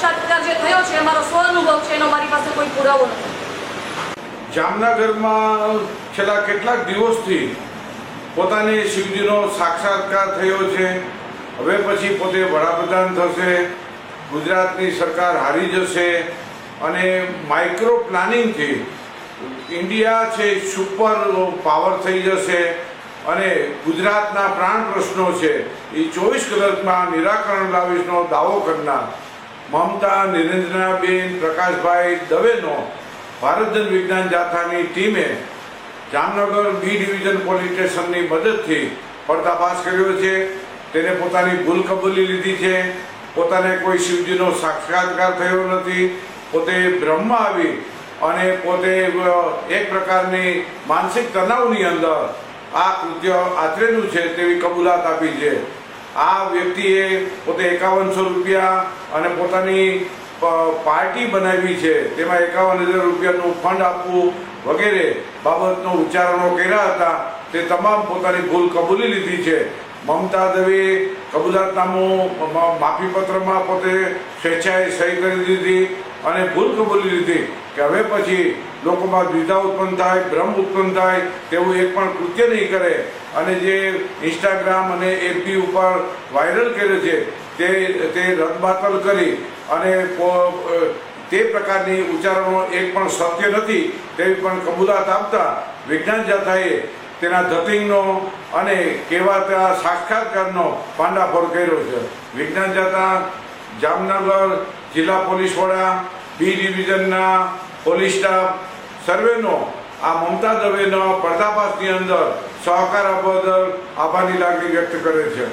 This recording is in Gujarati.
સાક્ષાત્કાર જે થયો છે મારો સ્વઅનુભવ છે, એનો મારી પાસે કોઈ પુરાવો નથી. જામનગરમાં છેલ્લા કેટલાક દિવસથી પોતાને શિવજીનો સાક્ષાત્કાર થયો છે. હવે પછી પોતે વડાપ્રધાન થશે, ગુજરાતની સરકાર હારી જશે અને માઇક્રો પ્લાનિંગથી ઇન્ડિયા છે સુપર પાવર થઈ જશે અને ગુજરાતના પ્રાણ પ્રશ્નો છે એ 24 કલાકમાં નિરાકરણ લાવીશનો દાવો કરનાર મમતા નિરંજનાબેન પ્રકાશભાઈ દવેનો ભારત જન વિજ્ઞાન જાથાની ટીમે જામનગર બી ડિવિઝન પોલીસ સ્ટેશનની મદદથી પર્દાફાશ કર્યો છે. તેને પોતાની ભૂલ કબૂલી લીધી છે. પોતાને કોઈ શિવજીનો સાક્ષાત્કાર થયો નથી. પોતે બ્રહ્મમાં આવી અને પોતે એક પ્રકારની માનસિક તણાવની અંદર આ કૃત્ય આચરેલું છે તેવી કબૂલાત આપી છે. આ વ્યક્તિએ પોતે 5100 રૂપિયા અને પોતાની પાર્ટી બનાવી છે, તેમાં 51,000 રૂપિયાનું ફંડ આપવું વગેરે બાબતનો ઉચ્ચારણો કર્યા હતા. તે તમામ પોતાની ભૂલ કબૂલી લીધી છે. મમતા દવે કબૂલાતનામું માફીપત્રમાં પોતે સ્વેચ્છાએ સહી કરી દીધી અને ભૂલ કબૂલી લીધી કે હવે પછી લોકોમાં દ્વિધા ઉત્પન્ન થાય, ભ્રમ ઉત્પન્ન થાય તેવું એક પણ કૃત્ય નહીં કરે. અને જે ઇન્સ્ટાગ્રામ અને એફબી ઉપર વાયરલ કર્યો છે તે રદબાતલ કરી અને તે પ્રકારની ઉચ્ચારણો એક પણ સત્ય નથી તેવી પણ કબૂલાત આપતા વિજ્ઞાન જાથાએ તેના ધતિંગનો અને કહેવાતા સાક્ષાત્કારનો પાંડાફોડ કર્યો છે. વિજ્ઞાન જાથા જામનગર જિલ્લા પોલીસ વડા, બી ડિવિઝનના પોલીસ સ્ટાફ સર્વેનો આ મમતા દવેનો પર્દાફાશની અંદર સહકાર બદલ આભારની લાગણી વ્યક્ત કરે છે.